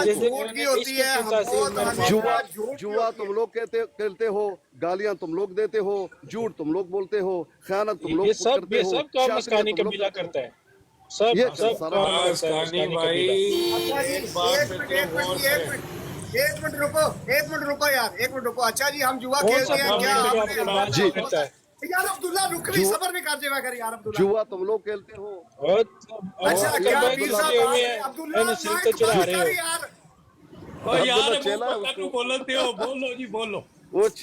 جھوٹ کی ہوتی ہے، ہم کو تو جوا ہمیشہ جھوٹ کی جوا ہوتی تم ہے۔ لوگ کہتے ہو، گالیاں تم لوگ دیتے ہو، جھوٹ تم لوگ بولتے ہو، خیانت تم لوگ کرتے یہ ہو، سب کام چاپلوسی اسکانی تم لوگ قبیلہ کرتے ہو۔ کرتا ہے، سب یہ سب سارا کام کرتا ہے اسکانی اسکانی بھائی، قبیلہ۔ اچھا جی ایک بات پہ تو ایک منٹ غور جی کریں۔ ایک منٹ رکو، ایک منٹ رکو یار، ایک منٹ رکو۔ اچھا جی ہم جوا کون سا کھیلتے ہیں، کام کیا ہے جو آپ آپ نے کو حضرت بات جی نہیں ابو کرتا بکر، ہے؟ یار عبداللہ رک بھی، جو صبر بھی کر دے کر یار عبداللہ۔ جوا تم لوگ کھیلتے ہو، اور اور اچھا ابو بکر کیا ایک بھائی پیر تو عبداللہ صاحب لگے ہوئے آپ ہیں، عبداللہ نصیحت مائک چڑھا بند رہے کر ہو۔ یار۔ او یار عبداللہ ابو چیلا ہے بکر اس نو کو بولتے ہو، بولو جی بولو۔ کچھ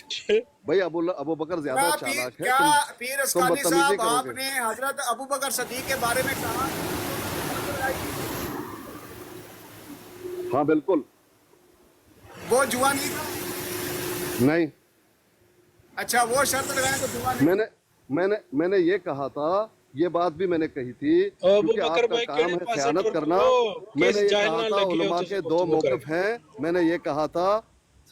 بھائی ابو بکر زیادہ چالاک ہے، کیا تم پیر تم اسکانی بدتمیزی صاحب کرو آپ گے۔ نے حضرت ابو بکر صدیق کے بارے میں کہا کہ انہوں نے شرط لگائی تھی؟ ہاں بالکل وہ جوا نہیں تھا؟ نہیں، اچھا وہ شرط لگائیں تو جوا نہیں میں تھا؟ نے میں نے یہ کہا تھا، یہ بات بھی میں نے کہی تھی، ابو کیونکہ بکر آپ کا بھائی کام کہڑے ہے پاسے خیانت ٹر کرنا۔ پو میں کس نے یہ جائل کہا نہ تھا لگی ہو علماء تو کے دو گفتگو کرے۔ موقف ہیں، میں نے یہ کہا تھا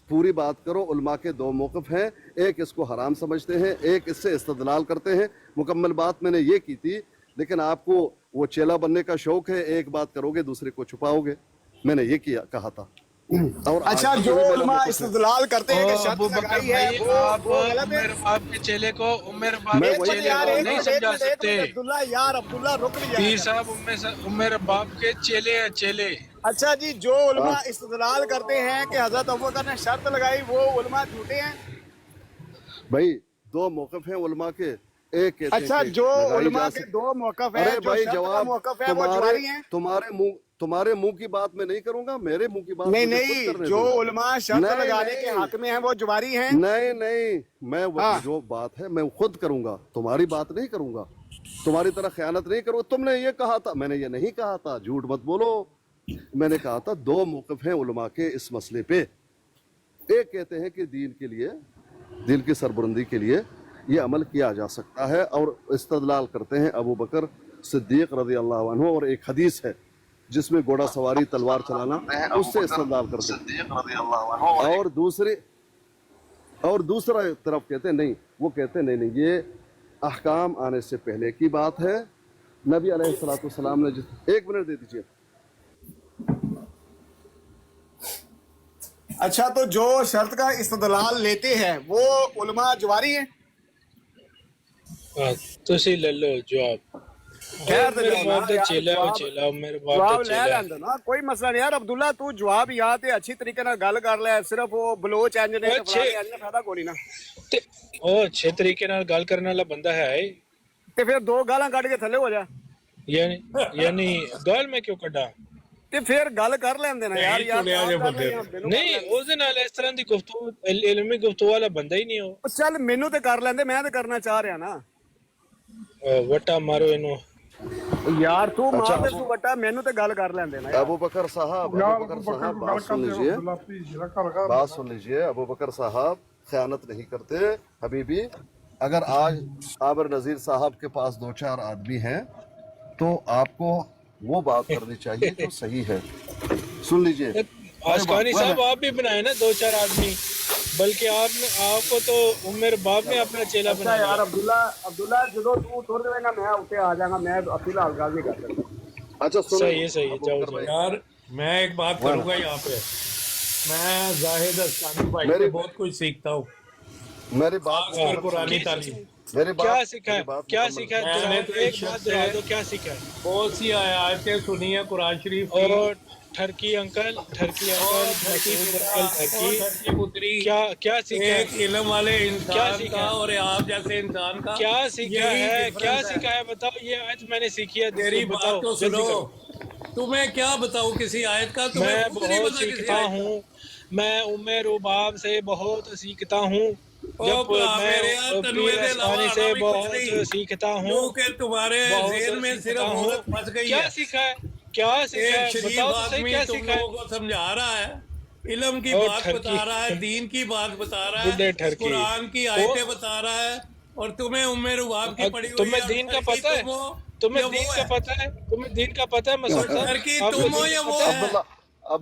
پوری بات کرو، علماء کے دو موقف ہیں، ایک اس کو حرام سمجھتے ہیں، ایک اس سے استدلال کرتے ہیں، مکمل بات میں نے یہ کی تھی، لیکن آپ کو وہ چیلا بننے کا شوق ہے، ایک بات کرو گے دوسرے کو چھپاؤ گے، میں نے یہ کہا تھا، اور آج اچھا بھی جو یہی میرا علماء موقف ہے۔ استدلال کرتے ہیں کہ شرط ابو بکر لگائی ہے بھائی آپ وہ غلط ہے۔ عمر باپ کے چیلے کو عمر باپ میں کے ایک وہی منٹ چیلے کہہ یار، رہا کو ہوں ایک نہیں نا، منٹ ایک سمجھا منٹ ایک سکتے۔ منٹ عبداللہ یار، عبداللہ رک بھی جایا پیر کر۔ صاحب عمر باپ کے چیلے ہیں، چیلے۔ اچھا جی جو ہاں علماء استدلال کرتے ہیں کہ حضرت ابو بکر نے شرط لگائی وہ علماء جھوٹے ہیں؟ بھائی دو موقف ہیں علماء کے، ایک کہتے ہیں اچھا کہ جو لگائی علماء جا کے سکتی۔ دو موقف ہیں، ارے جو بھائی شرط کا جواب موقف ہے وہ جواری ہیں؟ تمہارے منہ کی بات میں نہیں کروں گا، میرے منہ کی بات نہیں مجھے خود نہیں، کرنے جو دو۔ علماء شرط نہیں لگانے کے نہیں حق میں ہیں وہ جواری ہیں؟ نہیں، میں ہاں جو بات ہے میں خود کروں گا، تمہاری بات نہیں کروں گا، تمہاری طرح خیانت نہیں کروں گا۔ تم نے یہ کہا تھا، میں نے یہ نہیں کہا تھا، جھوٹ مت بولو۔ میں نے کہا تھا دو موقف ہیں علماء کے اس مسئلے پہ، ایک کہتے ہیں کہ دین کے لیے، دین کی سربلندی کے لیے یہ عمل کیا جا سکتا ہے، اور استدلال کرتے ہیں ابو بکر صدیق رضی اللہ عنہ، اور ایک حدیث ہے جس میں گھوڑا سواری تلوار چلانا، اس سے استدلال کرتے ہیں، اور دوسرا طرف کہتے ہیں نہیں، وہ کہتے ہیں نہیں یہ احکام آنے سے پہلے کی بات ہے، نبی علیہ الصلوۃ والسلام نے ایک منٹ دے دیجیے۔ اچھا تو جو شرط کا استدلال لیتے ہیں وہ علماء جواری ہیں؟ تسی لے لو جواب۔ خیر تو میرے جاؤ نا باپ دا یار، چیلا ہے، وہ جواب چیلا، میرے باپ دا جواب لے چیلا لیندے نا، کوئی مسئلہ نہیں یار۔ عبداللہ تو جواب یاد ہے، اچھی طریقے نال گل کر لے، صرف وہ بلوچ انج نے ہے۔ تے فلانے انج نے فائدہ کوئی نہیں نا۔ او اچھے طریقے نال گل کرنے والا بندہ ہے، تے پھر دو گالاں کٹ کے تھلے ہو جا، یعنی گل میں کیوں کڈا؟ تے پھر گل کر لیندے نا یار، نہیں یار چنیا آپ جے کر بندے لیں یا مینوں کر نہیں لیندے۔ اس دے نال اس طرح دی گفتگو علمی گفتگو والا بندہ ہی نہیں ہو۔ چل مینوں تے کر لیندے، میں تے کرنا چاہ رہا نا وٹا مارو اینو۔ یار۔ تو اچھا مار دے تو وٹا، مینوں تے گل کر لیندے نا یار۔ ابو بکر صاحب بات سن لیجئے، بات سن لیجئے۔ ابو بکر صاحب خیانت نہیں کرتے حبیبی۔ اگر آج عامر نذیر صاحب کے پاس دو چار آدمی ہیں تو آپ کو وہ بات کرنی چاہیے جو صحیح ہے۔ سن لیجئے، آسکانی صاحب آپ بھی بنائے نا دو چار آدمی، بلکہ آپ کو تو عمر باپ نے اپنا چیلا اچھا بنا لیا۔ یار عبداللہ جدو تو ٹر جائے گا میں اتنے آ جاؤں گا، میں فی الحال گل نہیں کر سکتا۔ اچھا صحیح ہے، صحیح سنو ہے، ابو جاؤ بکر جاؤ۔ بھائی، یار میں ایک بات کروں گا یہاں پہ، میں زاہد اسکانی بھائی سے میری بہت کچھ سیکھتا ہوں، میری بات خاص کر قرآنی تعلیم۔ کیا سیکھا ہے؟ کیا مکمل سیکھا ہے؟ میں نے تو ایک ایک بات شخص دہرا سے دو، کیا سیکھا ہے؟ بہت سی آیتیں سنی ہیں قرآن شریف کی، اور ٹھرکی انکل اور دھرتی مسعود پتا انکل اور دھرتی پتری، کیا سیکھا ایک ہے؟ علم والے کیا انسان سیکھا کا ہے؟ اور آپ جیسے انسان کا کیا سیکھا یہی ہے؟ کیا ڈفرنس سیکھا ہے؟ بتاؤ، یہ آج میں نے سیکھی ہے، تیری بتاؤ بات تو جلدی سنو، کرو۔ تمہیں کیا بتاؤ کسی آیت کا، تمہیں میں خود نہیں بہت پتا کسی سیکھتا آیت کا۔ ہوں، میں عمر رباب سے بہت سیکھتا ہوں، او جب بھرا میں میرے یار، تنوع پیر دے علاوہ اسکانی آنا سے بھی کچھ بہت نہیں، سیکھتا ہوں، کیونکہ تمہارے بہت ذہن میں سیکھتا صرف ہوں۔ عورت پھنس گئی کیا ہے۔ سیکھا ہے؟ کیا سیکھا ایک ہے؟ شریف بتاؤ تو صحیح، آدمی کیا تم سیکھا لوگوں ہے؟ کو سمجھا رہا ہے، علم کی اور بات ٹھرکی بتا رہا ہے، دین کی بات بتا رہا بڈھے ہے، ٹھرکی قرآن کی وہ آیتیں بتا رہا ہے، اور تمہیں ام رباب کی پڑی ہوئی ہے، تمہیں اور دین کا ٹھرکی پتہ ہے؟ تم ہو تمہیں یا دین وہ کا ہے، پتہ ہے؟ تمہیں دین کا پتہ ہے مسعود صاحب؟ ٹھرکی آپ کو تم ہو دین یا کا وہ پتہ ہے؟ ہے۔ عبداللہ اب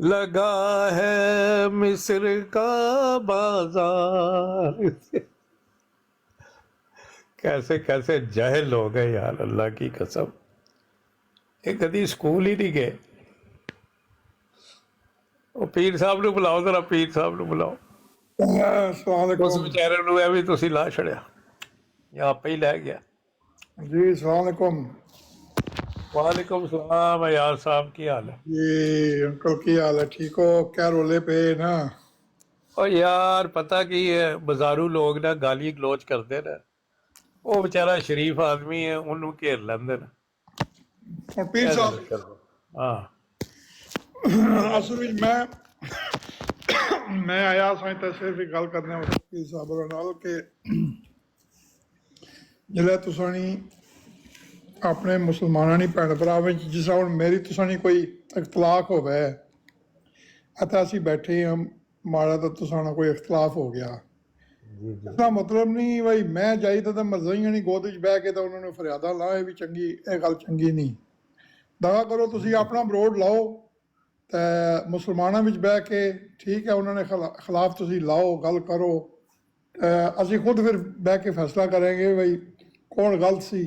لگا ہے مصر کا بازار. کیسے کیسے جاہل ہو گئے یار، اللہ کی قسم. ایک کدی اسکول ہی نہیں گئے. وہ پیر صاحب نو بلاؤ ذرا، پیر صاحب نو بلاؤ. السلام اس علیکم بیچارے نو اے بھی تسی لا چھڑیا یا آپ ہی لے گیا. جی، السلام علیکم وعلیکم السلام یار صاحب، کی حال ہے؟ جی انکل کی حال ہے؟ ٹھیک ہو؟ کیا رولے پہ نا؟ اور یار پتہ کی ہے، بازارو لوگ نا گالی گلوچ کرتے نا، وہ بیچارہ شریف آدمی ہے، انہوں گھیر لیندے نا. اور پیر کیا صاحب کر دو. ہاں اصل ਵਿੱਚ ਮੈਂ ਆਇਆ ਸਾਂ ਤਾਂ ਸਿਰਫ ਇੱਕ ਗੱਲ ਕਰਨੇ ਵਾਸਤੇ ਪੀਰ ਸਾਹਿਬ ਹੋਰਾਂ ਨਾਲ ਕਿ ਜਿਹੜਾ ਤੁਸਾਂ ਆਪਣੇ ਮੁਸਲਮਾਨਾਂ ਦੀ ਭੈਣ ਭਰਾ ਵਿੱਚ ਜਿਸ ਤਰ੍ਹਾਂ ਹੁਣ ਮੇਰੀ ਤੁਸਾਂ ਕੋਈ ਇਖਤਲਾਫ ਹੋਵੇ ਅਤੇ ਅਸੀਂ ਬੈਠੇ ਹਾਂ ਮਾੜਾ ਤਾਂ ਤੁਸਾਂ ਨਾਲ ਕੋਈ ਇਖਤਲਾਫ ਹੋ ਗਿਆ, ਇਸਦਾ ਮਤਲਬ ਨਹੀਂ ਬਈ ਮੈਂ ਜਾਈਦਾ ਤਾਂ ਮਰਜ਼ਾਈਆਂ ਨਹੀਂ ਗੋਦ ਵਿੱਚ ਬਹਿ ਕੇ ਤਾਂ ਉਹਨਾਂ ਨੂੰ ਫਰਿਆਦਾਂ ਲਾ, ਇਹ ਵੀ ਚੰਗੀ, ਇਹ ਗੱਲ ਚੰਗੀ ਨਹੀਂ. ਦਵਾ ਕਰੋ ਤੁਸੀਂ ਆਪਣਾ ਬਰੋਡ ਲਾਓ ਤੇ ਮੁਸਲਮਾਨਾਂ ਵਿੱਚ ਬਹਿ ਕੇ ਠੀਕ ਹੈ ਉਹਨਾਂ ਨੇ ਖਿਲਾਫ ਤੁਸੀਂ ਲਾਓ, ਗੱਲ ਕਰੋ, ਅਸੀਂ ਖੁਦ ਫਿਰ ਬਹਿ ਕੇ ਫੈਸਲਾ ਕਰਾਂਗੇ ਬਈ ਕੌਣ ਗਲਤ ਸੀ.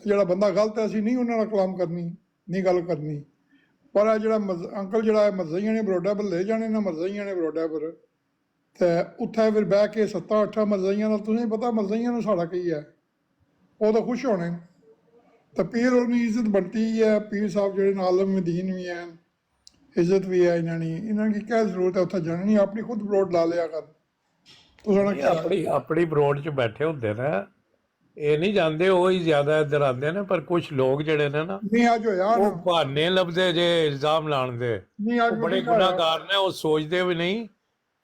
ਜਿਹੜਾ ਬੰਦਾ ਗਲਤ ਹੈ ਅਸੀਂ ਨਹੀਂ ਉਹਨਾਂ ਨਾਲ ਕਲਾਮ ਕਰਨੀ, ਨਹੀਂ ਗੱਲ ਕਰਨੀ. ਪਰ ਇਹ ਜਿਹੜਾ ਅੰਕਲ ਜਿਹੜਾ ਮਰਜ਼ਾਈਆਂ ਨੇ ਬਰੋਡਾ ਪਰ ਲੈ ਜਾਣੇ ਨਾ, ਮਰਜ਼ਾਈਆਂ ਨੇ ਬਰੋਡਾ ਪਰ ਤੇ ਉੱਥੇ ਫਿਰ ਬਹਿ ਕੇ 7-8 ਮਰਜ਼ਾਈਆਂ ਨਾਲ, ਤੁਸੀਂ ਪਤਾ ਮਰਜ਼ਾਈਆਂ ਨੂੰ ਸਾਡਾ ਕੀ ਹੈ, ਉਹ ਤਾਂ ਖੁਸ਼ ਹੋਣੇ. ਤਾਂ ਪੀਰ ਉਹਨੀ ਇੱਜ਼ਤ ਬਣਦੀ ਹੈ, ਪੀਰ ਸਾਹਿਬ ਜਿਹੜੇ ਆਲਮ ਦੀਨ ਵੀ ਹੈ, ਇੱਜ਼ਤ ਵੀ ਹੈ ਇਹਨਾਂ ਦੀ ਕਿਆ ਜ਼ਰੂਰਤ ਹੈ ਉੱਥੇ ਜਾਣੀ. ਆਪਣੀ ਖੁਦ ਬਰੋਡ ਲਾ ਲਿਆ ਕਰ. ਆਪਣੀ ਬਰੋਡ 'ਚ ਬੈਠੇ ਹੁੰਦੇ ਨਾ, ਇਹ ਨਹੀਂ ਜਾਂਦੇ, ਉਹ ਹੀ ਜ਼ਿਆਦਾ ਇੱਧਰ ਆਉਂਦੇ ਨੇ. ਪਰ ਕੁਝ ਲੋਕ ਜਿਹੜੇ ਨੇ ਨਾ, ਨਹੀਂ ਅੱਜ ਹੋਇਆ ਉਹ ਬਹਾਨੇ ਲੱਭਦੇ ਜੇ ਇਲਜ਼ਾਮ ਲਾਉਣ ਦੇ. ਨਹੀਂ ਅੱਜ ਬੜੇ ਗੁਨਾਹਗਾਰ ਨੇ, ਉਹ ਸੋਚਦੇ ਵੀ ਨਹੀਂ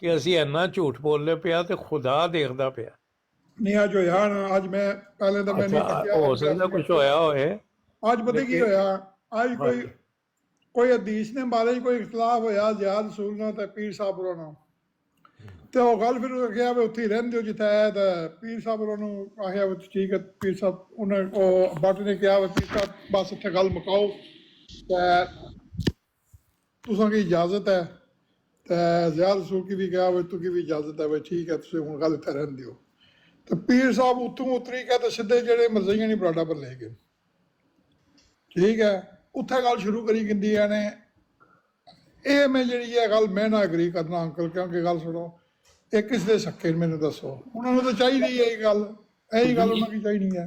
ਕਿ ਅਸੀਂ ਇੰਨਾ ਝੂਠ ਬੋਲਦੇ ਪਿਆ ਤੇ ਖੁਦਾ ਦੇਖਦਾ ਪਿਆ. ਨਹੀਂ ਅੱਜ ਹੋਇਆ ਨਾ, ਅੱਜ ਮੈਂ ਪਹਿਲੇ ਤਾਂ ਮੈਂ ਨਹੀਂ ਹੋ ਸਕਦਾ ਕੁਝ ਹੋਇਆ ਹੋਏ. ਅੱਜ ਪਤਾ ਕੀ ਹੋਇਆ, ਅੱਜ ਕੋਈ ਹਦੀਸ ਨੇ ਬਾਰੇ ਕੋਈ ਇਖਤਲਾਫ ਹੋਇਆ ਜ਼ਿਆਦ ਰਸੂਲ ਨਾਲ ਤੇ ਪੀਰ ਸਾਹਿਬ ਹੋਰਾਂ ਨਾਲ, ਤੇ ਉਹ ਗੱਲ ਫਿਰ ਕਿਹਾ ਵੀ ਉੱਥੇ ਹੀ ਰਹਿੰਦੇ ਹੋ ਜਿੱਥੇ ਹੈ. ਤਾਂ ਪੀਰ ਸਾਹਿਬ ਹੋਰਾਂ ਨੂੰ ਆਖਿਆ ਵੀ ਠੀਕ ਹੈ ਪੀਰ ਸਾਹਿਬ, ਉਹਨੇ ਉਹ ਬੱਟ ਨੇ ਕਿਹਾ ਵੀ ਪੀਰ ਸਾਹਿਬ ਬਸ ਇੱਥੇ ਗੱਲ ਮੁਕਾਓ ਤੇ ਤੁਸਾਂ ਕੀ ਇਜਾਜ਼ਤ ਹੈ. ਤੇ ਜ਼ਿਆਦ ਰਸੂਲ ਕੀ ਵੀ ਕਿਹਾ ਵੀ ਤੂੰ ਕੀ ਵੀ ਇਜਾਜ਼ਤ ਹੈ, ਵੀ ਠੀਕ ਹੈ ਤੁਸੀਂ ਹੁਣ ਗੱਲ ਇੱਥੇ ਰਹਿੰਦੇ ਹੋ. ਤੇ ਪੀਰ ਸਾਹਿਬ ਉੱਥੋਂ ਉਤਰੀ ਕੇ ਤੇ ਸਿੱਧੇ ਜਿਹੜੇ ਮਰਜ਼ਾਈਆਂ ਨਹੀਂ ਬਰਾਡਾ ਪਰ ਲੈ ਗਏ. ਠੀਕ ਹੈ, ਉੱਥੇ ਗੱਲ ਸ਼ੁਰੂ ਕਰੀ ਕਹਿੰਦੀਆਂ ਨੇ. ਇਹ ਮੈਂ ਜਿਹੜੀ ਇਹ ਗੱਲ ਮੈਂ ਨਾ ਐਗਰੀ ਕਰਨਾ ਅੰਕਲ, ਕਿਉਂਕਿ ਗੱਲ ਸੁਣੋ, ਇਹ ਕਿਸ ਦੇ ਸੱਕੇ ਮੈਨੂੰ ਦੱਸੋ, ਉਹਨਾਂ ਨੂੰ ਤਾਂ ਚਾਹੀਦੀ ਹੈ ਇਹ ਗੱਲ, ਇਹੀ ਗੱਲ ਉਹਨਾਂ ਦੀ ਚਾਹੀਦੀ ਹੈ.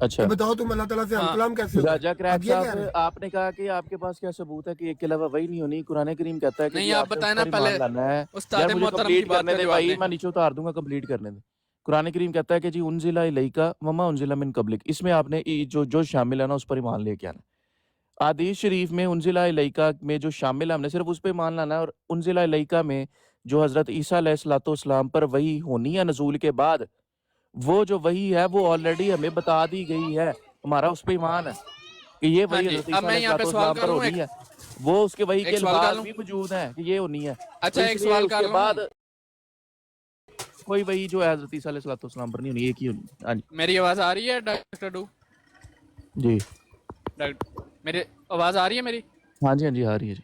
اچھا بتاؤ تم اللہ تعالیٰ سے ہم کلام کیسے ہو راجہ کریک اب یہ کہہ صاحب رہے ہیں آپ نے کہا کہ آپ کے پاس کیا ثبوت ہے کہ ایک کے علاوہ وہی نہیں ہونی؟ قرآن کریم کہتا ہے کہ نہیں جی آپ آپ نے بتائیں اس نا پر پہلے ایمان لانا ہے. استاد یار مجھے محترم کمپلیٹ کی بات کرنے کا دے جواب بھائی, دیں. میں نیچے اتار دوں گا, کمپلیٹ کرنے دے. قرآن کریم کہتا ہے کہ جی انزل الیکا وما انزل من قبلک, اس میں آپ نے جو شامل ہے نا اس پر ایمان لے کے آنا. حدیث شریف میں انزل الیکا میں جو شامل ہے ہم نے صرف اس پہ ایمان لانا ہے, اور انزل الیکا میں جو حضرت عیسیٰ علیہ الصلوۃ والسلام پر وحی ہونی ہے نزول کے بعد, وہ جو وحی ہے وہ آلریڈی ہمیں بتا دی گئی ہے, ہمارا اس پہ ایمان ہے کہ یہ ہاں وحی جی حضرت اب عیسیٰ میں علیہ یہاں پہ الصلوۃ سوال والسلام کر پر لوں, ہونی ہے, وہ اس کے وحی کے ایک سوال کر الفاظ لوں. بھی موجود ہیں کہ یہ ہونی ہے. تو اچھا اس ایک لیے سوال اس کر کے لوں, بعد کوئی وحی جو ہے حضرت عیسیٰ علیہ الصلوۃ والسلام پر نہیں ہونی, ایک ہی ہونی. ہاں جی میری آواز آ رہی ہے ڈاکٹر ڈو؟ جی میری آواز آ رہی ہے میری؟ ہاں جی ہاں جی, آ رہی ہے جی.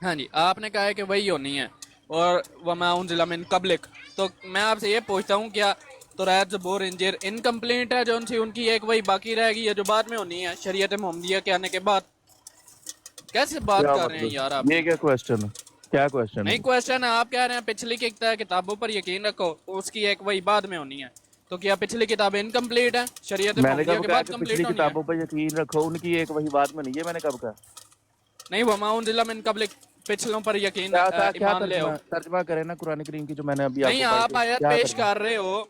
ہاں جی آپ نے کہا ہے کہ وہی ہونی ہے اور وما انزل من قبلک, تو میں آپ سے یہ پوچھتا ہوں کیا توریت زبور انجیل انکمپلیٹ ہے جو ان کی ایک وہی باقی رہے گی یا جو بعد میں ہونی ہے شریعت محمدیہ کے آنے کے بعد؟ کیسے بات کیا کر رہے ہیں یار آپ؟ مطلب یہ کیا کوشچن ہے, کیا کوشچن نہیں ہے؟ کوشچن ہے, آپ کہہ رہے ہیں پچھلی کتابوں پر یقین رکھو, اس کی ایک وہی بعد میں ہونی ہے, تو کیا پچھلی کتابیں انکمپلیٹ ہیں شریعت میں نے محمدیہ کب کے کہا بعد کہ کمپلیٹ پچھلی ہونی ہے؟ کتابوں پر یقین رکھو, ان کی ایک وہی بات میں نہیں ہے, میں نے کب کہا؟ نہیں وما انزل من قبلک پچھلوں پر یقین کیا ایمان لے آؤ. ترجمہ کرے نا قرآن کریم کی جو میں نے ابھی آپ نہیں کو پڑھ آپ کے آیت کیا پیش ترجمہ, کر رہے ہو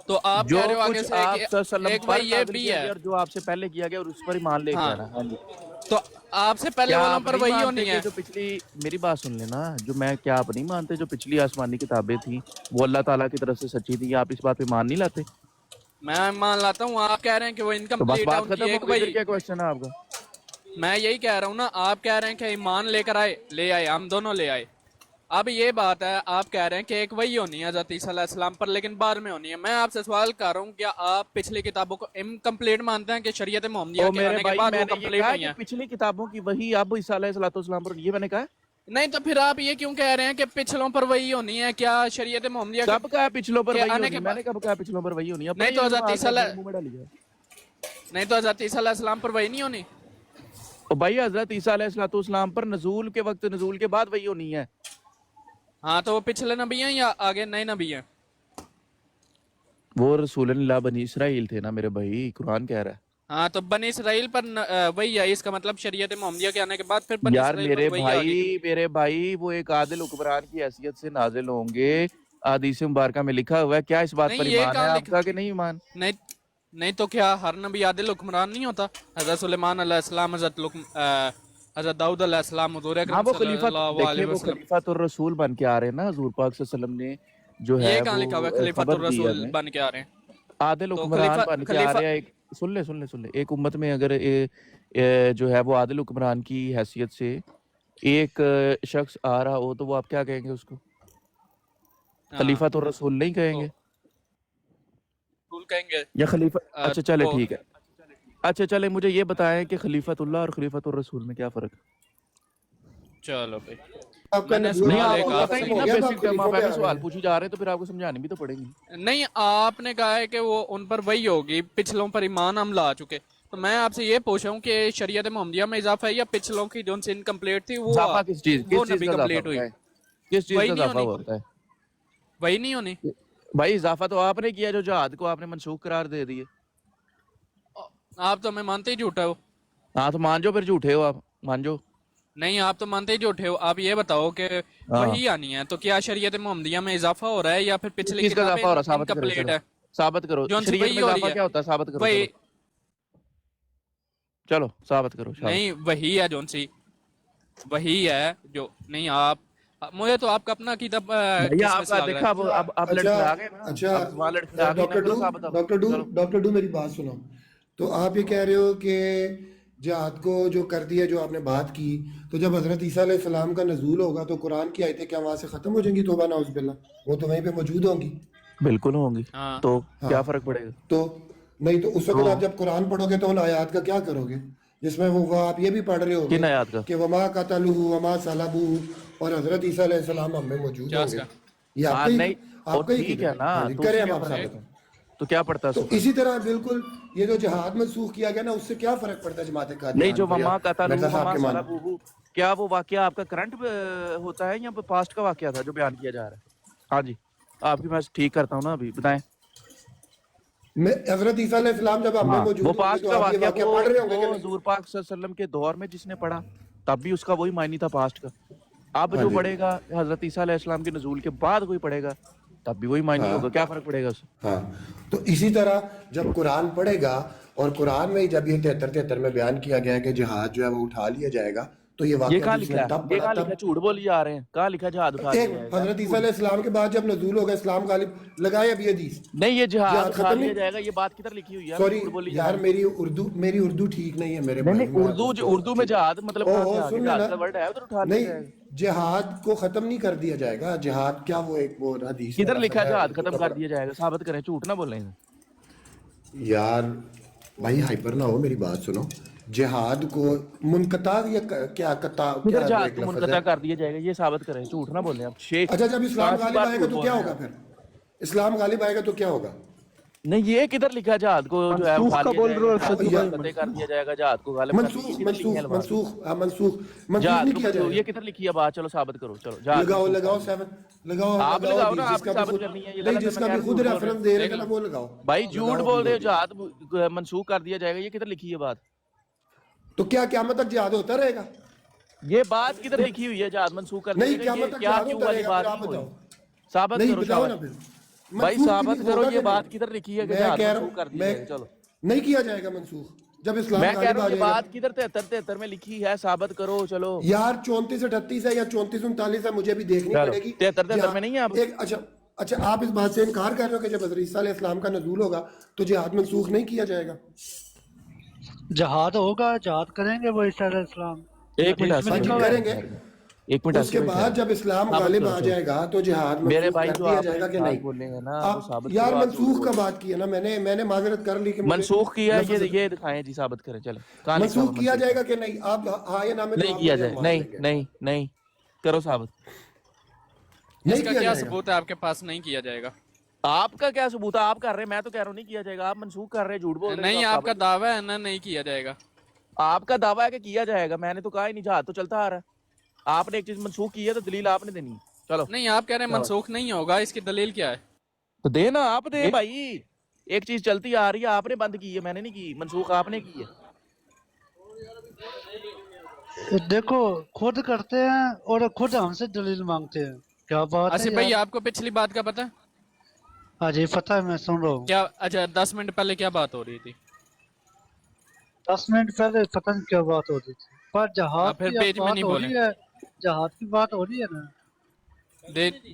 تو آپ جو کہہ رہے ہو آگے کچھ سے آپ کہ صلی اللہ علیہ وسلم ایک پر بھائی یہ نازل بھی کیا ہے. گیا اور جو آپ سے پہلے کیا گیا اور اس پر ایمان لے کے ہاں آنا. ہاں جی, تو آپ سے پہلے کیا والوں آپ پر نہیں وہی مانتے ہونی کہ ہے؟ جو پچھلی, میری بات سن لینا, کیا آپ نہیں مانتے جو پچھلی آسمانی کتابیں تھیں وہ اللہ تعالیٰ کی طرف سے سچی تھی, آپ اس بات پہ مان نہیں لاتے؟ میں مان لاتا ہوں, آپ کہہ رہے ہیں کہ وہ تو بس انکمپلیٹ ہے بات ان کی ختم ایک ہو گئی, پھر وہی. کیا کوشچن ہے آپ کا؟ میں یہی کہہ رہا ہوں نا, آپ کہہ رہے ہیں کہ ایمان لے کر لے آئے, ہم دونوں لے آئے. اب یہ بات ہے, آپ کہہ رہے ہیں کہ ایک وہی ہونی ہے حضرت عیسیٰ علیہ السلام پر لیکن بعد میں ہونی ہے. میں آپ سے سوال کر رہا ہوں کیا آپ پچھلی کتابوں کو انکمپلیٹ مانتے ہیں کہ شریعت محمدیہ او کے میرے آنے کے بھائی, بعد میں وہ نے یہ کمپلیٹ کہا ہوئی کہ ہیں؟ پچھلی کتابوں کی وہی اب عیسیٰ علیہ الصلوۃ والسلام پر, یہ میں نے کہا. نہیں تو پھر آپ یہ کیوں کہہ رہے ہیں کہ پچھلوں پر وہی ہونی ہے؟ کیا شریعت محمدیہ کب کہا پچھلوں پر کے وہی آنے ہونی کے ہے؟ میں بعد؟ نے کب کہا پچھلوں پر وہی ہونی ہے؟ نہیں اپنے تو یہ حضرت الفاظ عیسیٰ میرے منہ میں ڈالی ہے. نہیں تو حضرت عیسیٰ علیہ السلام پر وہی نہیں ہونی؟ او بھائی, حضرت عیسیٰ علیہ الصلوۃ والسلام پر نزول کے وقت, نزول کے بعد وہی ہونی ہے. ہاں تو وہ پچھلے نبی ہیں یا آگے نئے نبی ہیں؟ وہ رسول اللہ بنی اسرائیل تھے نا میرے بھائی, قرآن کہہ رہا ہے. ہاں تو بنی اسرائیل پر وہی ہے, اس کا مطلب شریعت محمدیہ کے آنے کے بعد پھر بنی یار اسرائیل پر وہی آ گئی. میرے بھائی وہ ایک عادل حکمران کی حیثیت سے نازل ہوں گے, حدیث مبارکہ میں لکھا ہوا ہے. کیا اس بات نہیں پر یہ ایمان ہے کہاں آپ لکھا؟ کا کہ نہیں ایمان؟ نہیں تو کیا ہر نبی عادل حکمران نہیں ہوتا؟ حضرت سلیمان علیہ السلام, حضرت داؤد علیہ السلام, حضور ہاں اکرم وہ صلی خلیفہ, اللہ دیکھیں علیہ وہ وسلم. خلیفۃ الرسول بن کے آ رہے ہیں نا, حضور پاک صلی اللہ علیہ وسلم نے جو ہے یہ کہاں لکھا ہوا ہے وہ خلیفۃ خبر دی ہے الرسول ہمیں. بن کے آ رہے ہیں؟ عادل تو حکمران بن کے آ خلیفہ رہے ہیں. سن لے, ایک امت میں اگر جو ہے وہ عادل حکمران کی حیثیت سے ایک شخص آ رہا ہو تو وہ آپ کیا کہیں گے اس کو؟ ہاں خلیفۃ الرسول نہیں کہیں تو گے رسول کہیں گے. یا خلیفہ؟ اچھا چلے وہ ٹھیک ہے. اچھا چلے مجھے یہ بتائیں کہ خلیفۃ اللہ اور خلیفۃ الرسول میں کیا فرق ہے؟ چلو بھائی, آپ کا میں نے نبوت نہیں سوال آپ ایک کو آپ پتہ ہی سے نہیں نا ہو گیا, اب بیسک آپ ٹرم, خلیفوں آپ پہ ایسے آ سوال گئے. پوچھی جا رہے ہیں تو پھر آپ کو سمجھانی بھی تو پڑے گی. نہیں, آپ نے کہا ہے کہ وہ ان پر وہی ہوگی, پچھلوں پر ایمان ہم لا چکے. تو میں آپ سے یہ پوچھ رہا ہوں کہ شریعت محمدیہ میں اضافہ ہے یا پچھلوں کی جو ان سے انکمپلیٹ تھی اضافہ کس چیز وہ کا نبی اضافہ کمپلیٹ ہوئی؟ ہوتا ہے؟ کس چیز وہی کا نہیں اضافہ ہونی؟ ہوتا ہے وہی نہیں ہونی؟ بھائی؟ اضافہ تو آپ نے کیا جو جہاد کو آپ نے منسوخ قرار دے دیے. آپ تو ہمیں مانتے ہی جھوٹا ہو. ہاں تو مان جو, پھر جھوٹے ہو آپ, مان جو. نہیں آپ تو مانتے ہی جھوٹے ہو. آپ یہ بتاؤ کہ ہاں, وہی آنی ہے تو کیا شریعت محمدیہ میں اضافہ ہو رہا ہے یا پھر کس پچھلی چیز کا کتابیں اضافہ ہو رہا ہے؟ ثابت کرو, انکمپلیٹ چلو ہے ثابت کرو. جو ان سے شریعت وہی میں ہو اضافہ رہی ہے؟ کیا ہوتا ہے؟ ثابت کرو, وہی چلو چلو ثابت کرو. نہیں, وہی ہے جو ان سی وہی ہے جو نہیں. آپ مجھے تو آپ کا اپنا عقیدہ بھیا کس میں آپ سے کا لگ رہا دیکھا ہے. اب اچھا لڑکھڑا گئے نا, اچھا اب وہاں لڑکھڑا گئی نا, ڈاکٹر کرو ڈو ثابت. اب ڈاکٹر ڈو چلو ڈاکٹر ڈو میری بات سنو. تو آپ یہ کہہ رہے ہو کہ جہاد کو جو کر دیا, جو آپ نے بات کی, تو جب حضرت عیسیٰ علیہ السلام کا نزول ہوگا تو قرآن کی آیتیں کیا وہاں سے ختم ہو جائیں گی؟ توبہ نعوذ باللہ, وہ تو وہیں پہ موجود ہوں گی. بالکل ہوں گی, ہاں تو ہاں کیا فرق پڑے گا؟ تو نہیں تو اس تو وقت آپ جب قرآن پڑھو گے تو ان آیات کا کیا کرو گے جس میں وہ آپ یہ بھی پڑھ رہے ہو گے کن آیات کا؟ کہ وما قتلوہ وما صلبوہ اور حضرت عیسیٰ علیہ السلام ہم میں موجود ہوں 50 گے. کا یہ آپ ہاں کا ہی نہیں, اور آپ کا ہی ٹھیک ہے نا, ہاں جی, تو اس کریں سے ہم کیا آپ فرق ہے؟ ثابت. تو کیا پڑتا ہے اس تو سے فرق؟ اسی طرح بالکل یہ جو جہاد منسوخ کیا گیا نا, اس سے کیا فرق پڑتا ہے جماعت نہیں, قادیان جو کو یا وما قتلوہ مرزا صاحب وما کے مان؟ صلبوہ, کیا وہ واقعہ آپ کا کرنٹ ہوتا ہے یا پاسٹ کا واقعہ تھا جو بیان کیا جا رہا ہے؟ ہاں جی, آپ کی میں ٹھیک کرتا ہوں نا, ابھی بتائیں. حضرت عیسیٰ علیہ السلام جب آپ میں موجود وہ ہوں گے پاسٹ تو کا آپ یہ واقعہ واقعہ پڑھ رہے ہوں گے کہ وہ نہیں؟ حضور پاک صلی اللہ علیہ وسلم کے دور میں جس نے پڑھا تب بھی اس کا وہی معنی تھا پاسٹ کا. اب جو پڑھے گا حضرت عیسیٰ علیہ السلام کے نزول کے بعد کوئی پڑھے گا تب بھی وہی معنی ہوگا. کیا فرق پڑے گا اس سے؟ ہاں تو اسی طرح جب قرآن پڑھے گا اور قرآن میں جب یہ 73 میں بیان کیا گیا ہے کہ جہاد جو ہے وہ اٹھا لیا جائے گا تو یہ یہ واقعہ کہاں جس لکھا نے ہے؟ تب یہ پڑھا کہاں لکھا ہے؟ تب جھوٹ بولی جا رہے ہیں. کہاں لکھا جہاد اٹھا لیا ایک جائے گا؟ حضرت عیسیٰ علیہ السلام کے بعد جب نزول ہوگا اسلام غالب لگائے ابھی حدیث نہیں یہ جہاد جہاد اٹھا ختم لیا نہیں. جائے گا یہ بات کدھر لکھی ہوئی ہے؟ سوری جھوٹ بولی جا یار رہے ہیں. میری اردو ٹھیک نہیں ہے میرے نہیں بھائی. نہیں اردو میں جہاد مطلب کہاں سے آ گیا؟ سن جہاد لینا کا ورڈ ہے ادھر اٹھا لیا جائے نہیں گا. جہاد کو ختم نہیں کر دیا جائے گا. جہاد کیا وہ ایک وہ حدیث میں کدھر لکھا ہے لفظ جہاد اردو ختم کا کر دیا جائے گا؟ ثابت کریں, جھوٹ نہ بولیں. یار بھائی ہائپر نہ ہو, میری بات سنو. جہاد کو منقطع یا کیا قطع کدھر کیا جہاد ایک کو لفظ منقطع ہے. کر دیا جائے گا یہ ثابت کریں, جھوٹ نہ بولیں. اب شیخ اچھا جب اسلام کہاں سی غالب بات آئے گا جھوٹ تو بول کیا رہے ہوگا ہیں؟ پھر؟ اسلام غالب آئے گا تو کیا ہوگا؟ نہیں یہ کدھر لکھا جہاد کو جو ہے اٹھا لیا جائے گا, منقطع کر دیا جائے گا, جہاد کو غالب کر دیا. منسوخ یہ کدھر لکھی ہے منسوخ الفاظ؟ منسوخ منسوخ جہاد نہیں کو کیا منسوخ جائے یہ گا. کدھر لکھی ہے بات؟ چلو ثابت کرو. چلو جہاد لگاؤ منسوخ لگاؤ کر سیون لگاؤ آپ لگاؤ لگاؤ نا, جس آپ کا ہی بھی ثابت خود کرنی ہے. یہ نہیں غلط ہے, جس میں کا کہہ بھی رہا ہوں خود جھوٹ بول رہے ریفرنس ہیں. دے رہے تھے نا وہ لگاؤ. بھائی جھوٹ بول رہے ہو, جہاد منسوخ کر دیا جائے گا, یہ کدھر لکھی ہے بات؟ تو کیا قیامت تک جہاد ہوتا رہے گا؟ یہ بات کدھر لکھی ہوئی ہے جہاد منسوخ کر دیا نہیں جائے گا؟ قیامت یہ تک کیا جہاد کیوں ہوتا والی رہے گا. پھر بات آپ نہیں ہوئی؟ بتاؤ. ثابت نہیں کرو بتاؤ نا شاباش پھر. بھائی, منسوخ ثابت کبھی کرو ہوگا یہ کہ بات نہیں؟ کدھر لکھی ہے کہ میں جہاد کہہ رہا منسوخ کر ہوں دیا جائے گا. چلو نہیں کیا جائے گا منسوخ جب اسلام میں کہہ غالب رہا آ ہوں یہ جائے گا. بات کدھر 73 میں لکھی ہے, ثابت کرو. چلو یار 34-38 ہے یا 34-39 ہے, مجھے بھی دیکھنی چلو پڑے گی. 73 میں نہیں ہے اب. ایک اچھا آپ اس بات سے انکار کر رہے ہو کہ جب حضرت عیسیٰ علیہ السلام کا نزول ہوگا تو جہاد منسوخ نہیں کیا جائے گا؟ جہاد ہوگا, جہاد کریں گے وہ عیسیٰ علیہ السلام. ایک منٹ حدیث میں ہاں جی لکھا ہوا ہے. کریں گے. ایک منٹ اس کے بعد جب اسلام ثابت غالب کرو. آ چلو جائے گا تو جہاد میرے منسوخ بھائی کر جو دیا آپ جائے گا کہ بات نہیں؟ بولے ہیں نا وہ آپ ثابت یار کرو. آپ جھوٹ منسوخ بول کا رہے بات کیا نا میں نے معذرت کر لی کہ ہیں. مجھے منسوخ کیا لفظ یہ دکھائیں جی, ثابت کریں. چلے کہاں لکھا ہوا منسوخ کیا منسوخ؟ جائے گا کہ نہیں؟ آپ ہاں یا نہ میں نہیں جواب کیا دیں گے, جائے, ہم مان نہیں لیں گے. نہیں نہیں کرو ثابت. اس نہیں کا کیا کیا جائے گا. ثبوت ہے آپ کے پاس نہیں کیا جائے گا؟ آپ کا کیا ثبوت ہے؟ آپ کر رہے ہیں, میں تو کہہ رہا ہوں نہیں کیا جائے گا. آپ منسوخ کر رہے ہیں, جھوٹ بول رہے ہیں. نہیں, تو آپ کا ثابت- دعویٰ ہے نا نہیں کیا جائے گا. آپ کا دعویٰ ہے کہ کیا جائے گا, میں نے تو کہا ہی نہیں. جہاد تو چلتا آ رہا ہے. آپ نے ایک چیز منسوخ کی ہے تو دلیل آپ نے دینی ہے. چلو نہیں, آپ کہہ رہے ہیں منسوخ نہیں ہوگا, اس کی دلیل کیا ہے؟ تو دینا, آپ دیں بھائی. ایک چیز چلتی آ رہی ہے, آپ نے بند کی ہے, میں نے نہیں کی. منسوخ آپ نے کی ہے. دیکھو خود کرتے ہیں اور خود ہم سے دلیل مانگتے ہیں. کیا بات ہے آصف بھائی, یار. آپ کو پچھلی بات کا پتہ ہے ہاں جی پتہ ہے, میں سن رہا ہوں. کیا؟ اچھا 10 منٹ پہلے کیا بات ہو رہی تھی؟ 10 منٹ پہلے پتہ نہیں کیا بات ہو رہی تھی, پر جہاد پھر کی اب پیج میں بات نہیں ہو بولیں. رہی ہے. جہاد کی بات ہو رہی ہے نا,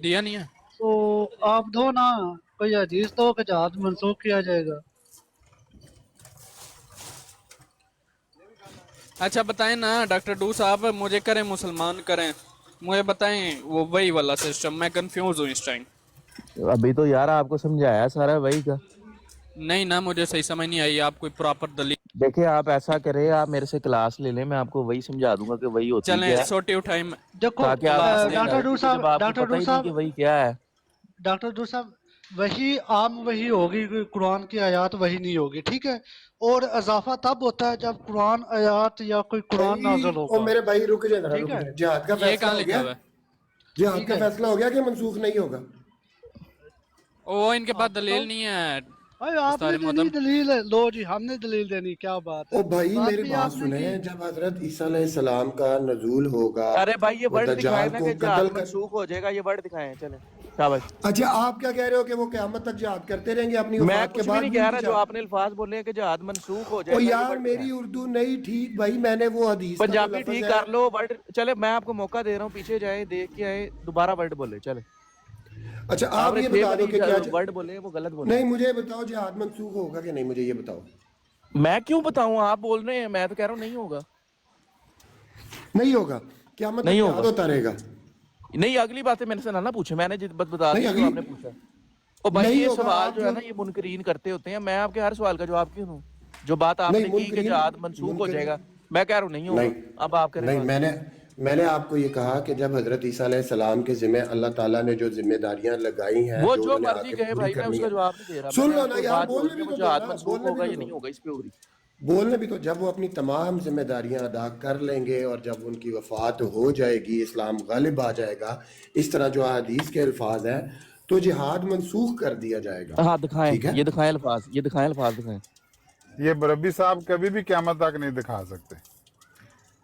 دیا نہیں ہے. تو آپ دو نا کوئی حدیث دو کہ جہاد منسوخ کیا جائے گا. اچھا بتائیں نا ڈاکٹر ڈو صاحب, مجھے کریں مسلمان کریں, مجھے بتائیں وہ وہی والا سسٹم. میں کنفیوز ہوں اس ٹائم. ابھی تو یار آپ کو سمجھایا سارا وہی کا. نہیں نا, مجھے صحیح سمجھ نہیں آئی. آپ کوئی پراپر دلیل دیکھیں آپ ایسا کریں, آپ میرے سے کلاس لے لیں, میں آپ کو وہی سمجھا دوں گا کہ وہی ہوتی چلیں, کیا ہے, سوٹی اٹھائیں. دیکھو تاکہ آپ کلاس سمجھ لیں. ڈاکٹر ڈو جائیں. صاحب, جب آپ کو ڈاکٹر پتہ ڈو ہی نہیں صاحب, کہ وہی کیا ہے. ڈاکٹر ڈو صاحب, وہی عام وہی ہوگی, کوئی قرآن کی آیات وہی نہیں ہوگی, ٹھیک ہے. اور اضافہ تب ہوتا ہے جب قرآن آیات یا کوئی قرآن نازل او ہوگا. میرے بھائی رک جائے ذرا, ٹھیک رک ہے. جائے. جہاد کا یہ فیصلہ کہاں ہو لکھا گیا, ہوا ہے؟ جہاد ٹھیک کا ہے. فیصلہ ہو گیا کہ منسوخ نہیں ہوگا. وہ ان کے پاس آپ دلیل بتاؤ. نہیں ہے. بھائی آپ استاد نے دینی محترم, دلیل ہے, لو جی ہم نے دلیل دینی, کیا بات ہے. او بھائی بات میری بھی بات آپ نے کی. سنیں, جب حضرت عیسیٰ علیہ السلام کا نزول ہوگا ارے بھائی یہ وہ ورڈ دکھائیں دجال نا کو کہ جہاد قتل کر. منسوخ ہو جائے گا, یہ ورڈ دکھائیں. چلیں شاباش. اچھا آپ کیا کہہ رہے ہو کہ وہ قیامت تک جہاد کرتے رہیں گے اپنی میں وفات کے کچھ بھی بعد نہیں بھی کہہ ان رہا, کی جو جہاد؟ آپ نے الفاظ بولے ہیں کہ جہاد منسوخ ہو او جائے گا, یہ یار ورڈ میری دکھائیں. اردو نہیں ٹھیک بھائی, میں نے وہ حدیث کا جو پنجابی لفظ ٹھیک ہے. کر لو ورڈ. چلے میں آپ کو موقع دے رہا ہوں, پیچھے جائیں, دیکھ کے آئے, دوبارہ ورڈ بولے. چلے اچھا آپ آپ نے یہ 6 بتا دو کہ کیا ورڈ بولے وہ غلط بولے. نہیں مجھے بتاؤ جہاد منسوخ ہوگا کہ نہیں, مجھے یہ بتاؤ. میں کیوں بتاؤں, آپ بول رہے ہیں, میں تو کہہ رہا ہوں نہیں ہوگا. نہیں ہوگا, قیامت نہیں تک ہوگا. جہاد ہوتا رہے گا. نہیں اگلی باتیں میرے سے نہ پوچھیں, میں نے جس بات بتا دی نہیں جو اگلی آپ نے پوچھا. اور بھائی نہیں یہ ہوگا. سوال آپ جو ہے نا یہ منکرین کرتے ہوتے ہیں, میں آپ کے ہر سوال کا جواب کیوں دوں؟ جو بات آپ نہیں نے کی کہ جہاد منسوخ ہو جائے گا, میں کہہ رہا ہوں نہیں ہوگا. اب آپ کریں نہیں, بات. میں نے آپ کو یہ کہا کہ جب حضرت عیسیٰ علیہ السلام کے ذمہ اللہ تعالیٰ نے جو ذمہ داریاں لگائی ہیں وہ جو جو انہوں نے آ مرضی کے کہے پوری بھائی, میں اس کرنی کا ہے. جواب نہیں دے رہا. سن میں لو نے نا آپ کو یار, بات بولنے بولی ہے, بھی وہ تو دو جہاد نا, منسوخ بولنے ہوگا بھی یا تو نہیں دو. ہوگا, اس پہ ہو رہی. بولنے بھی تو, جب وہ اپنی تمام ذمہ داریاں ادا کر لیں گے اور جب ان کی وفات ہو جائے گی, اسلام غالب آ جائے گا, اس طرح جو حدیث کے الفاظ ہیں, تو جہاد منسوخ کر دیا جائے گا. ہاں دکھائیں, ٹھیک ہے؟ یہ دکھائیں الفاظ, یہ دکھائیں الفاظ دکھائیں. یہ مربی صاحب کبھی بھی قیامت تک نہیں دکھا سکتے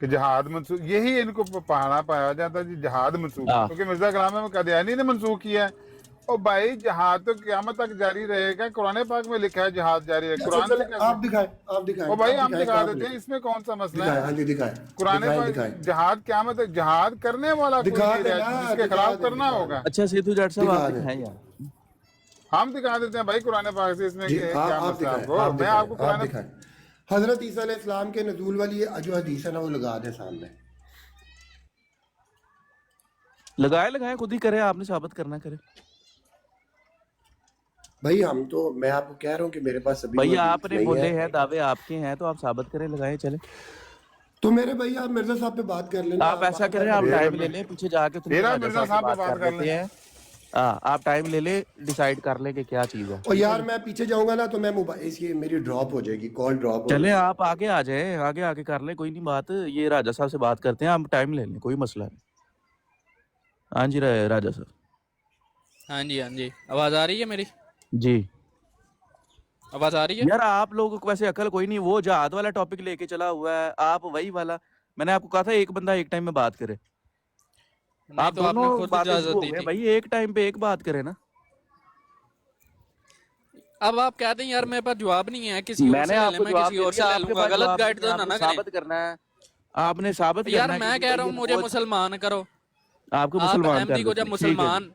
کہ جہاد منسوخ. یہی ان کو پہاڑا پایا جاتا ہے جی جہاد منسوخ, کیونکہ مرزا غلام احمد قادیانی نے منسوخ کیا ہے. اور بھائی جہاد تو قیامت تک جاری رہے گا, قرآن پاک میں لکھا ہے جہاد جاری ہے. قرآن آپ دکھائیں. بھائی ہم دکھا دیتے ہیں, اس میں کون سا مسئلہ ہے؟ ہاں جی دکھائیں. قرآن پاک جہاد قیامت تک جہاد کرنے والا کوئی نہیں رہا, جس کے خلاف کرنا ہوگا. اچھا سیدھو جٹ صاحب آپ دکھائیں یار. ہم دکھا دیتے ہیں بھائی قرآن پاک سے, اس میں کیا آپ مسئلہ ہے. میں آپ کو قرآن دکھائیں. حضرت عیسیٰ علیہ السلام کے نزول والی جو حدیث ہے نا وہ لگا دیں سامنے. لگائیں خود ہی کریں, آپ نے ثابت کرنا کرے. بھائی ہم تو, میں آپ کو کہہ رہا ہوں کہ میرے پاس ابھی بھائی آپ نے بولے ہیں, دعوے آپ کے ہیں, تو آپ ثابت کریں, لگائیں چلیں. تو میرے بھائی آپ مرزا صاحب پہ بات کر لیں. آپ ایسا کریں, آپ ٹائم لے لیں, پیچھے جا کے مرزا صاحب پہ بات کر لیتے ہیں. آپ ٹائم لے لیں, ڈیسائیڈ کر لیں کہ کیا چیز ہے. اور یار میں پیچھے جاؤں گا نا تو میں موبائل میری ڈراپ ہو جائے گی, کال ڈراپ ہو. چلیں آپ آگے آ جائیں, آگے کر لیں, کوئی نہیں بات. یہ راجہ صاحب سے بات کرتے ہیں, آپ ٹائم لے لیں, کوئی مسئلہ نہیں. ہاں جی راجہ صاحب. ہاں جی آواز آ رہی ہے میری؟ جی آواز آ رہی ہے یار. آپ لوگوں کو ویسے عقل کوئی نہیں, وہ جہاد والا ٹاپک لے کے چلا ہوا ہے, آپ وہی والا. میں نے آپ کو کہا تھا ایک بندہ ایک ٹائم میں بات کرے. آپ تو آپ نے دونوں خود باتیں اجازت شروع دی ہو گئے تھی. بھائی, ایک ٹائم پہ ایک بات کرے نا. اب آپ کہتے ہیں یار میرے پاس جواب نہیں ہے, کسی اور میں سے نے لے آپ لیں, کو میں جواب کسی اور سے لے لوں گا. غلط گائیڈ تو نہ کریں. ثابت کرنا ہے, آپ نے ثابت کرنا یار ہے. میں کہہ رہا ہوں مجھے مسلمان کرو. آپ کو آپ مسلمان احمدی کو جب مسلمان,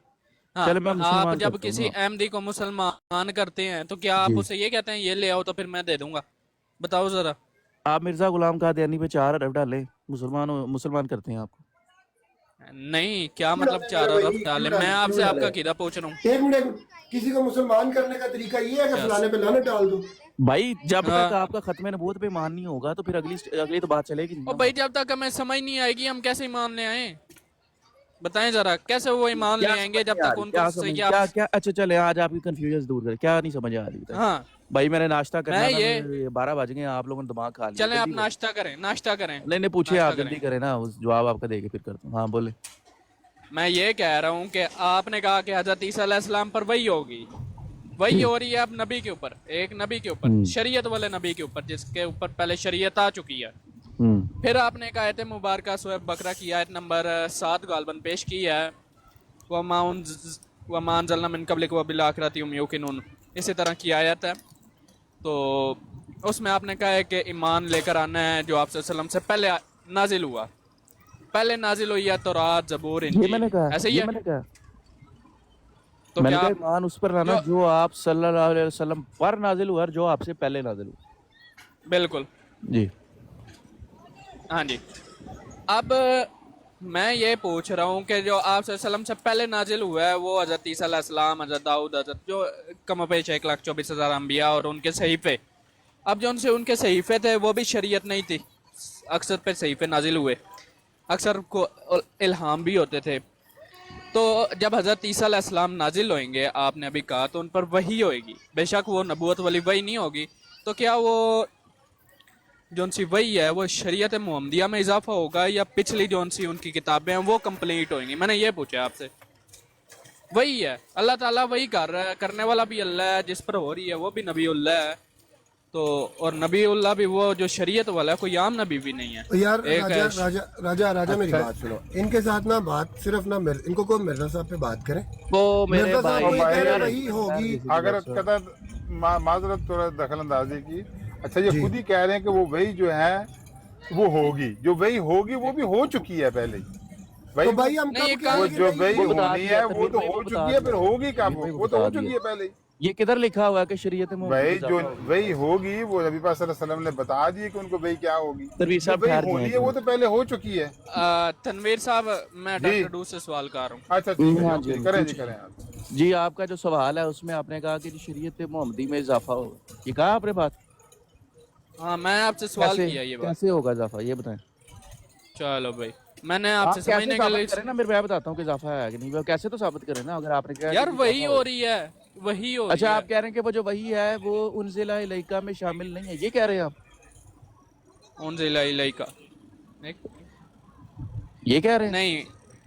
آپ جب کسی احمدی کو مسلمان کرتے ہیں تو کیا آپ اسے یہ کہتے ہیں یہ لے آؤ تو پھر میں دے دوں گا؟ بتاؤ ذرا. آپ مرزا غلام قادیانی پہ 4 ارب ڈالیں, مسلمان کرتے ہیں آپ کو. نہیں, کیا مطلب 4 ارب ڈالیں؟ میں آپ سے آپ کا عقیدہ پوچھ رہا ہوں. ایک منٹ, کسی کو مسلمان کرنے کا طریقہ یہ ہے کہ فلانے پہ لعنت ڈال دو. بھائی جب تک آپ کا ختم نبوت پہ ایمان نہیں ہوگا تو پھر اگلی تو بات چلے گی نہیں. اور بھائی جب تک ہمیں سمجھ نہیں آئے گی ہم کیسے ایمان لے آئیں؟ بتائیں ذرا, کیسے وہ ایمان لے آئیں گے جب تک ان کو کیا. اچھا چلے, آج آپ کی کنفیوژن دور کریں, کیا نہیں سمجھ آ رہی. ہاں بھائی میں نے ناشتہ کرنا ہے, 12 بج گئے, آپ لوگوں نے دماغ کھا لیا. چلیں آپ ناشتہ کریں. نہیں پوچھیں, آپ جلدی کریں نا, جواب آپ کا دے کے پھر کرتا ہوں. ہاں بولے. میں یہ کہہ رہا ہوں کہ آپ نے کہا کہ حضرت عیسیٰ علیہ السلام پر وہی ہوگی, وہی ہو رہی ہے اب نبی کے اوپر, ایک نبی کے اوپر, شریعت والے نبی کے اوپر, جس کے اوپر پہلے شریعت آ چکی ہے. پھر آپ نے ایک آیت مبارکہ سورہ بقرہ کی آیت نمبر 7 غالباً پیش کی ہے, وَمَا أَنزَلْنَا مِن قَبْلِكَ وَبِالْآخِرَةِ هُمْ يُوقِنُونَ, اسی طرح کی آیت ہے. تو اس میں آپ نے کہا ہے کہ ایمان لے کر آنا ہے جو آپ صلی اللہ علیہ وسلم سے پہلے نازل ہوا. پہلے نازل ہوئی ہے تورات, زبور, انجیل, ایسے ہی ہے. تو میں نے کہا ایمان اس پر لانا جو آپ صلی اللہ علیہ وسلم پر نازل ہوا, جو آپ سے پہلے نازل ہوا. بالکل جی. ہاں جی. اب میں یہ پوچھ رہا ہوں کہ جو آپ صلی اللہ علیہ وسلم سے پہلے نازل ہوا ہے وہ حضرت عیسیٰ علیہ السلام, حضرت داؤد, حضرت جو کم و بیش 1,24,000 انبیاء اور ان کے صحیفے. اب جو ان کے صحیفے تھے وہ بھی شریعت نہیں تھی, اکثر پہ صحیفے نازل ہوئے, اکثر کو الہام بھی ہوتے تھے. تو جب حضرت عیسیٰ علیہ السلام نازل ہوئیں گے, آپ نے ابھی کہا, تو ان پر وحی ہوئے گی. بے شک وہ نبوت والی وحی نہیں ہوگی, تو کیا وہ جو ان سی وحی ہے وہ شریعت محمدیہ میں اضافہ ہوگا یا پچھلی جو ان سی ان کی کتابیں ہیں وہ کمپلیٹ ہوئیں گی؟ میں نے یہ پوچھا آپ سے. وہی ہے, اللہ تعالیٰ وہی کر رہا ہے, کرنے والا بھی اللہ ہے, جس پر ہو رہی ہے وہ بھی نبی اللہ ہے. تو اور نبی اللہ بھی وہ جو شریعت والا ہے, کوئی عام نبی بھی نہیں ہے. یار راجہ میری بات سنو, ان کے ساتھ نا بات صرف نا ان کو کوئی مرزا صاحب پہ بات کریں. وہ میرے بھائی ہوگی اگر معذرت تھوڑا دخل اندازی کی. اچھا یہ خود ہی کہہ رہے ہیں کہ وہ وہی جو ہے وہ ہوگی, جو وہی ہوگی وہ بھی ہو چکی ہے پہلے ہی. بھائی ہم وہ جو وہی ہونی ہے وہ تو ہو چکی ہے, پھر ہوگی کب؟ وہ تو ہو چکی ہے پہلے ہی. یہ کدھر لکھا ہوا ہے کہ شریعت میں وہی جو وہی ہوگی وہ نبی پاک صلی اللہ علیہ وسلم نے بتا دی کہ ان کو وہی کیا ہوگی. وہی ہونی ہے وہ تو پہلے ہو چکی ہے. تنویر صاحب میں ڈاکٹر ڈو سے سوال کر رہا ہوں. اچھا کریں آپ. جی آپ کا جو سوال ہے اس میں آپ نے کہا کہ شریعت محمدی میں اضافہ ہوگا, یہ کہا آپ نے بات؟ ہاں میں آپ سے سوال کیا, یہ بات کیسے ہوگا اضافہ یہ بتائیں. چلو بھائی میں نے آپ سے سمجھنے کے لیے نا میں بتاتا ہوں کہ اضافہ ہے کہ نہیں, کیسے تو ثابت کریں نا. اگر آپ نے کہا یار وہی ہو رہی ہے, وہی ہو رہی ہے. اچھا آپ کہہ رہے ہیں کہ وہ جو وہی ہے وہ انزل الیک میں شامل نہیں ہے, یہ کہہ رہے ہیں آپ؟ انزل الیک یہ کہہ رہے ہیں نہیں,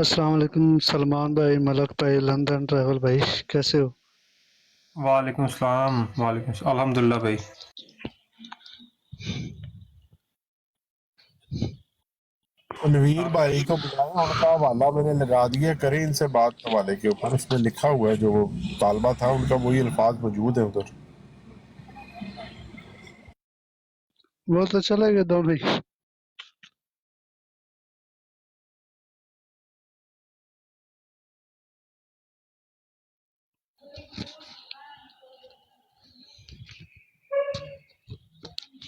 السلام علیکم سلمان بھائی، ملک بھائی، لندن ٹریول بھائی، کیسے ہو؟ وعلیکم السلام، وعلیکم السلام، الحمدللہ بھائی۔ نویر بھائی کو بلایا، ان کا حوالہ میں نے لگا دیا، کریں ان سے بات حوالے کے اوپر، اس میں لکھا ہوا ہے جو وہ طالبہ تھا ان کا، وہی الفاظ موجود ہیں ادھر۔ وہ تو چلے گئے دو بھائی۔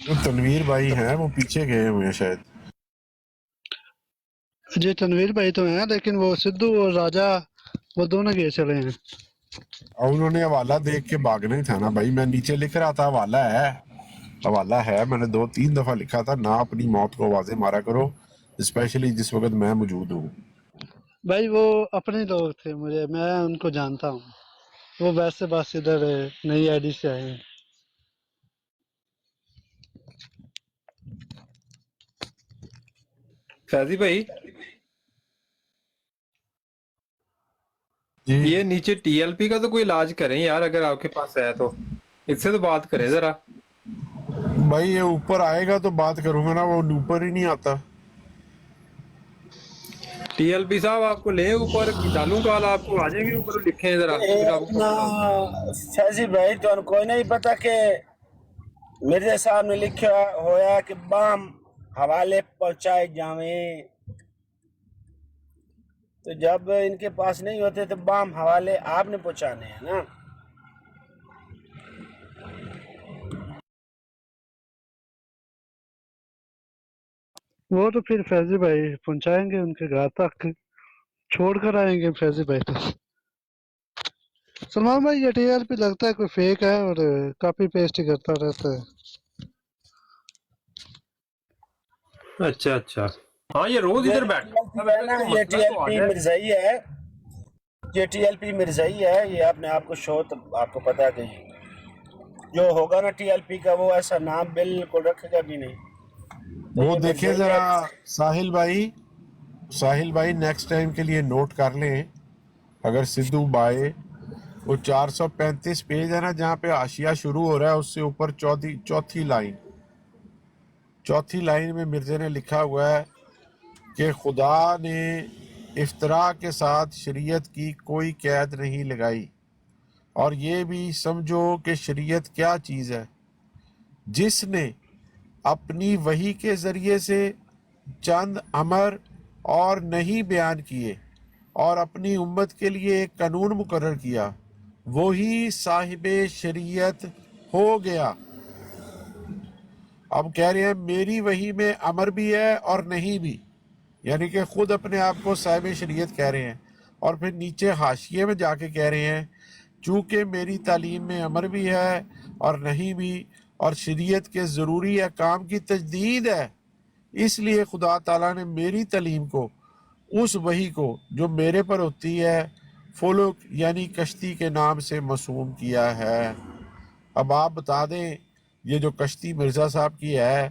جو تنویر بھائی ہیں وہ پیچھے گئے ہوئے ہیں شاید۔ جی تنویر بھائی تو ہیں، لیکن وہ سدھو اور راجہ وہ دونوں گئے چلے ہیں۔ اور انہوں نے حوالہ دیکھ کے بھاگنا ہی تھا نا بھائی، میں نیچے لکھ رہا تھا حوالہ ہے، حوالہ ہے، میں نے 2-3 دفعہ لکھا تھا نہ اپنی موت کو آوازیں مارا کرو، اسپیشلی جس وقت میں موجود ہوں۔ بھائی وہ اپنے لوگ تھے، میں ان کو جانتا ہوں، وہ ویسے بس ادھر نئی آئی ڈی سے آئے ہیں۔ فیضی بھائی جی یہ نیچے ٹی ایل پی کا تو کوئی علاج کریں یار، اگر آپ کے پاس ہے تو اس سے تو بات کریں ذرا۔ بھائی یہ اوپر آئے گا تو بات کروں گا نا، وہ اوپر ہی نہیں آتا۔ ٹی ایل پی صاحب آپ کو لیں اوپر، ڈالوں کال آپ کو، آ جائیں گے اوپر، لکھیں ذرا پھر آپ کو۔ فیضی بھائی تو کوئی نہیں پتا کہ مرزا صاحب نے لکھا ہویا کہ بام حوالے پہنچائے جاویں، تو جب ان کے پاس نہیں ہوتے تو بام حوالے آپ نے پہنچانے ہیں نا۔ وہ تو پھر فیضی بھائی پہنچائیں گے ان کے گھر تک، چھوڑ کر آئیں گے فیضی بھائی تو۔ سلمان بھائی یہ ٹی ایل پی لگتا ہے کوئی فیک ہے اور کاپی پیسٹ ہی کرتا رہتا ہے۔ اچھا اچھا، ہاں یہ روز ادھر بیٹھا یہ ٹی ایل پی مرزائی ہے، یہ ٹی ایل پی مرزائی ہے، یہ اپنے آپ کو شو، آپ کو پتا ہے کہ جو ہوگا نا ٹی ایل پی کا وہ ایسا نام بالکل رکھے گا بھی نہیں۔ وہ دیکھیں ذرا ساحل بھائی نیکسٹ ٹائم کے لیے نوٹ کر لیں، اگر سدھو بھائی وہ 435 پیج ہے نا جہاں پہ حاشیہ شروع ہو رہا ہے، اس سے اوپر چوتھی لائن میں مرزا نے لکھا ہوا ہے کہ خدا نے افتراء کے ساتھ شریعت کی کوئی قید نہیں لگائی، اور یہ بھی سمجھو کہ شریعت کیا چیز ہے، جس نے اپنی وحی کے ذریعے سے چند امر اور نہیں بیان کیے اور اپنی امت کے لیے ایک قانون مقرر کیا، وہی صاحب شریعت ہو گیا۔ اب کہہ رہے ہیں میری وحی میں امر بھی ہے اور نہیں بھی، یعنی کہ خود اپنے آپ کو صاحب شریعت کہہ رہے ہیں، اور پھر نیچے حاشیے میں جا کے کہہ رہے ہیں چونکہ میری تعلیم میں امر بھی ہے اور نہیں بھی، اور شریعت کے ضروری احکام کی تجدید ہے، اس لیے خدا تعالیٰ نے میری تعلیم کو، اس وحی کو جو میرے پر ہوتی ہے، فلک یعنی کشتی کے نام سے موسوم کیا ہے۔ اب آپ بتا دیں یہ جو کشتی مرزا صاحب کی ہے